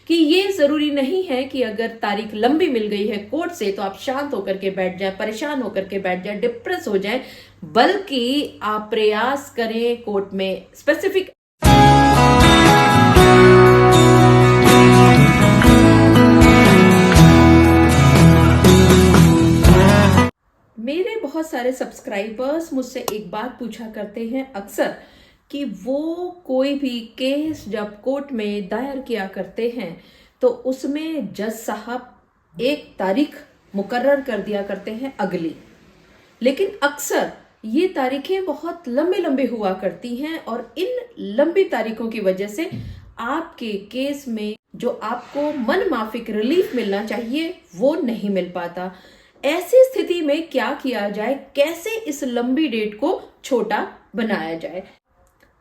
कि ये जरूरी नहीं है कि अगर तारीख लंबी मिल गई है कोर्ट से तो आप शांत होकर के बैठ जाए, परेशान होकर के बैठ जाए, डिप्रेस हो जाए, बल्कि आप प्रयास करें कोर्ट में स्पेसिफिक। मेरे बहुत सारे सब्सक्राइबर्स मुझसे एक बात पूछा करते हैं अक्सर कि वो कोई भी केस जब कोर्ट में दायर किया करते हैं तो उसमें जज साहब एक तारीख मुकर्रर कर दिया करते हैं अगली, लेकिन अक्सर ये तारीखें बहुत लंबे लंबे हुआ करती हैं और इन लंबी तारीखों की वजह से आपके केस में जो आपको मन माफिक रिलीफ मिलना चाहिए वो नहीं मिल पाता। ऐसी स्थिति में क्या किया जाए, कैसे इस लंबी डेट को छोटा बनाया जाए?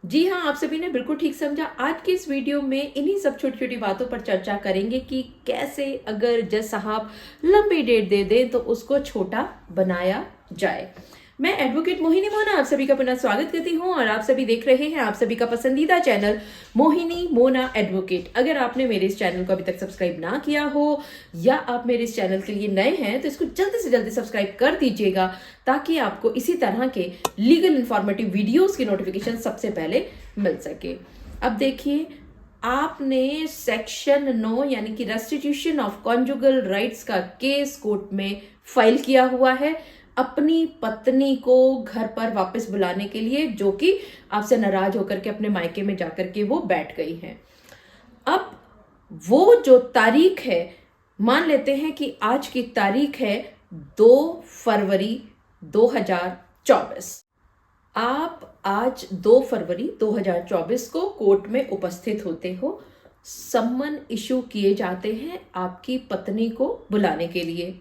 जी हाँ, आप सभी ने बिल्कुल ठीक समझा। आज की इस वीडियो में इन्हीं सब छोटी छोटी बातों पर चर्चा करेंगे कि कैसे अगर जज साहब लंबी डेट दे दें तो उसको छोटा बनाया जाए। मैं एडवोकेट मोहिनी मोना आप सभी का पुनः स्वागत करती हूँ और आप सभी देख रहे हैं आप सभी का पसंदीदा चैनल मोहिनी मोना एडवोकेट। अगर आपने मेरे इस चैनल को अभी तक सब्सक्राइब ना किया हो या आप मेरे इस चैनल के लिए नए हैं तो इसको जल्दी से जल्दी सब्सक्राइब कर दीजिएगा ताकि आपको इसी तरह के लीगल इंफॉर्मेटिव वीडियोस की नोटिफिकेशन सबसे पहले मिल सके। अब देखिए, आपने सेक्शन 9 यानी कि रेस्टिट्यूशन ऑफ कॉन्जुगल राइट्स का केस कोर्ट में फाइल किया हुआ है अपनी पत्नी को घर पर वापस बुलाने के लिए, जो कि आपसे नाराज होकर के अपने मायके में जाकर के वो बैठ गई हैं। अब वो जो तारीख है, मान लेते हैं कि आज की तारीख है 2 फरवरी 2024। आप आज 2 फरवरी 2024 को कोर्ट में उपस्थित होते हो। सम्मन इशू किए जाते हैं आपकी पत्नी को बुलाने के लिए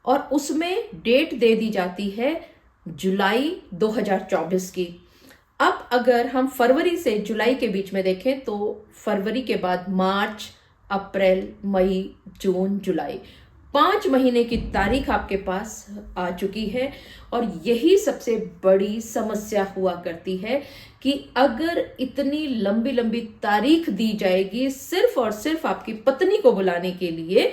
और उसमें डेट दे दी जाती है जुलाई 2024 की। अब अगर हम फरवरी से जुलाई के बीच में देखें तो फरवरी के बाद मार्च, अप्रैल, मई, जून, जुलाई, 5 महीने की तारीख आपके पास आ चुकी है। और यही सबसे बड़ी समस्या हुआ करती है कि अगर इतनी लंबी लंबी तारीख दी जाएगी सिर्फ और सिर्फ आपकी पत्नी को बुलाने के लिए,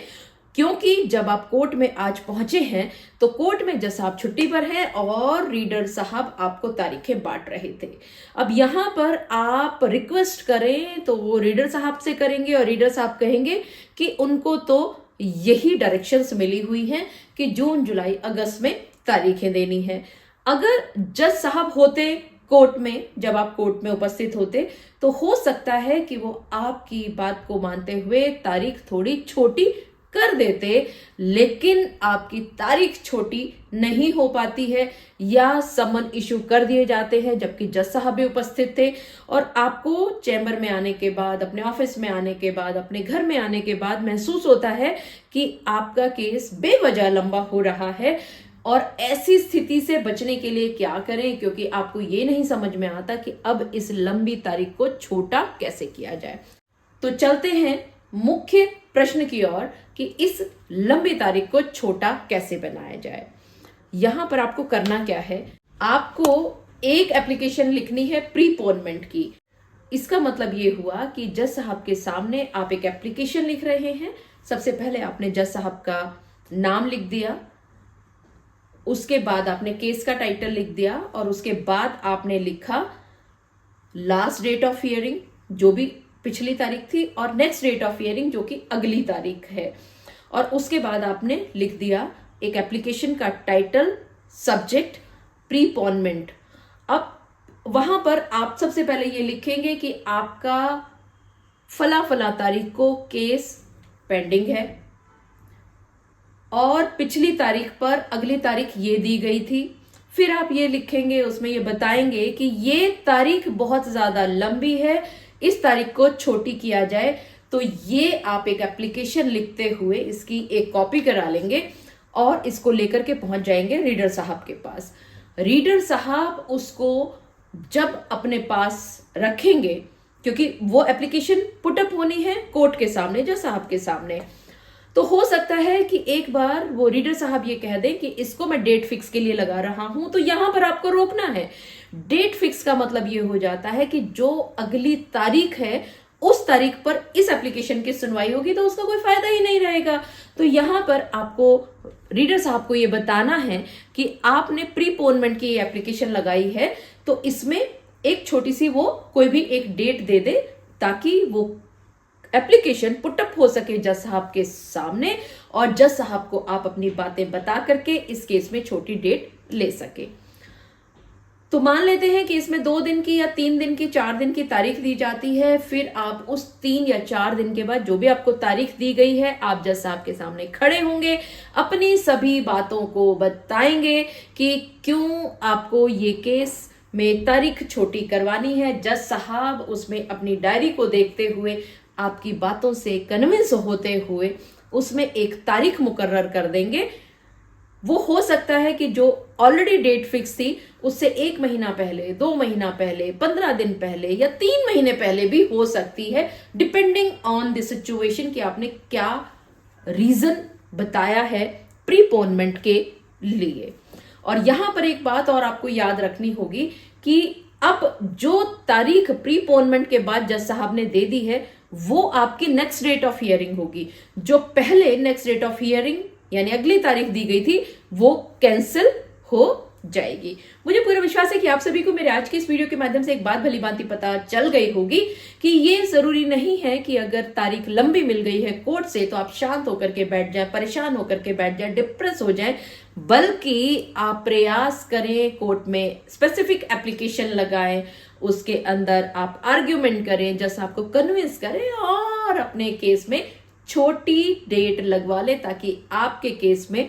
क्योंकि जब आप कोर्ट में आज पहुंचे हैं तो कोर्ट में जज साहब छुट्टी पर हैं और रीडर साहब आपको तारीखें बांट रहे थे। अब यहां पर आप रिक्वेस्ट करें तो वो रीडर साहब से करेंगे और रीडर साहब कहेंगे कि उनको तो यही डायरेक्शंस मिली हुई हैं कि जून, जुलाई, अगस्त में तारीखें देनी है। अगर जज साहब होते कोर्ट में, जब आप कोर्ट में उपस्थित होते, तो हो सकता है कि वो आपकी बात को मानते हुए तारीख थोड़ी छोटी कर देते, लेकिन आपकी तारीख छोटी नहीं हो पाती है या समन इशू कर दिए जाते हैं जबकि जज साहब भी उपस्थित थे। और आपको चैम्बर में आने के बाद, अपने ऑफिस में आने के बाद, अपने घर में आने के बाद महसूस होता है कि आपका केस बेवजह लंबा हो रहा है। और ऐसी स्थिति से बचने के लिए क्या करें, क्योंकि आपको ये नहीं समझ में आता कि अब इस लंबी तारीख को छोटा कैसे किया जाए। तो चलते हैं मुख्य प्रश्न की ओर कि इस लंबी तारीख को छोटा कैसे बनाया जाए। यहां पर आपको करना क्या है, आपको एक एप्लीकेशन लिखनी है प्रीपोनमेंट की। इसका मतलब ये हुआ कि जज साहब के सामने आप एक एप्लीकेशन लिख रहे हैं। सबसे पहले आपने जज साहब का नाम लिख दिया, उसके बाद आपने केस का टाइटल लिख दिया और उसके बाद आपने लिखा लास्ट डेट ऑफ हियरिंग जो भी पिछली तारीख थी और नेक्स्ट डेट ऑफ हियरिंग जो कि अगली तारीख है। और उसके बाद आपने लिख दिया एक एप्लीकेशन का टाइटल, सब्जेक्ट, प्रीपोनमेंट। अब वहां पर आप सबसे पहले ये लिखेंगे कि आपका फला फला तारीख को केस पेंडिंग है और पिछली तारीख पर अगली तारीख ये दी गई थी। फिर आप ये लिखेंगे, उसमें ये बताएंगे कि ये तारीख बहुत ज्यादा लंबी है, इस तारीख को छोटी किया जाए। तो ये आप एक एप्लीकेशन लिखते हुए इसकी एक कॉपी करा लेंगे और इसको लेकर के पहुंच जाएंगे रीडर साहब के पास। रीडर साहब उसको जब अपने पास रखेंगे, क्योंकि वो एप्लीकेशन पुटअप होनी है कोर्ट के सामने, जज साहब के सामने, तो हो सकता है कि एक बार वो रीडर साहब ये कह दें कि इसको मैं डेट फिक्स के लिए लगा रहा हूं, तो यहां पर आपको रोकना है। डेट फिक्स का मतलब ये हो जाता है कि जो अगली तारीख है उस तारीख पर इस एप्लीकेशन की सुनवाई होगी तो उसका कोई फायदा ही नहीं रहेगा। तो यहां पर आपको रीडर साहब को ये बताना है कि आपने प्रीपोनमेंट की एप्लीकेशन लगाई है, तो इसमें एक छोटी सी वो कोई भी एक डेट दे दे ताकि वो एप्लीकेशन पुटअप हो सके जज साहब के सामने, और जज साहब को आप अपनी बातें बता करके इस केस में छोटी डेट ले सके। तो मान लेते हैं कि इसमें 2 दिन की या 3 दिन की 4 दिन की तारीख दी जाती है, फिर आप उस 3 या 4 दिन के बाद जो भी आपको तारीख दी गई है, आप जज साहब के सामने खड़े होंगे, अपनी सभी बातों को बताएंगे कि क्यों आपको ये केस में तारीख छोटी करवानी है। जज साहब उसमें अपनी डायरी को देखते हुए, आपकी बातों से कन्विंस होते हुए उसमें एक तारीख मुकर्रर कर देंगे। वो हो सकता है कि जो ऑलरेडी डेट फिक्स थी उससे 1 महीना पहले, 2 महीना पहले, 15 दिन पहले या 3 महीने पहले भी हो सकती है, डिपेंडिंग ऑन द सिचुएशन कि आपने क्या रीजन बताया है प्रीपोनमेंट के लिए। और यहां पर एक बात और आपको याद रखनी होगी कि अब जो तारीख प्रीपोनमेंट के बाद जज साहब ने दे दी है वो आपकी नेक्स्ट डेट ऑफ हियरिंग होगी। जो पहले नेक्स्ट डेट ऑफ हियरिंग यानी अगली तारीख दी गई थी वो कैंसिल हो जाएगी। मुझे पूरा विश्वास है कि आप सभी को मेरे आज की इस वीडियो के माध्यम से एक बात भली भांति पता चल गई होगी कि ये जरूरी नहीं है कि अगर तारीख लंबी मिल गई है कोर्ट से तो आप शांत होकर के बैठ जाएं, परेशान होकर के बैठ जाएं, डिप्रेस हो जाएं, बल्कि आप प्रयास करें, कोर्ट में स्पेसिफिक एप्लीकेशन लगाएं, उसके अंदर आप आर्ग्यूमेंट करें, जज आपको कन्विंस करें और अपने केस में छोटी डेट लगवा ले ताकि आपके केस में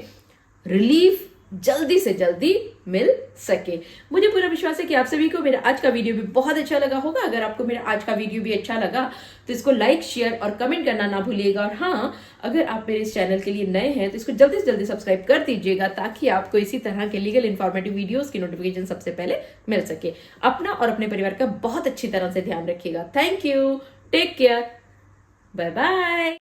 रिलीफ जल्दी से जल्दी मिल सके। मुझे पूरा विश्वास है कि आप सभी को मेरा आज का वीडियो भी बहुत अच्छा लगा होगा। अगर आपको मेरा आज का वीडियो भी अच्छा लगा तो इसको लाइक, शेयर और कमेंट करना ना भूलिएगा। और हाँ, अगर आप मेरे इस चैनल के लिए नए हैं तो इसको जल्दी से जल्दी सब्सक्राइब कर दीजिएगा ताकि आपको इसी तरह के लीगल इन्फॉर्मेटिव वीडियोस की नोटिफिकेशन सबसे पहले मिल सके। अपना और अपने परिवार का बहुत अच्छी तरह से ध्यान रखिएगा। Thank you, take care, bye bye.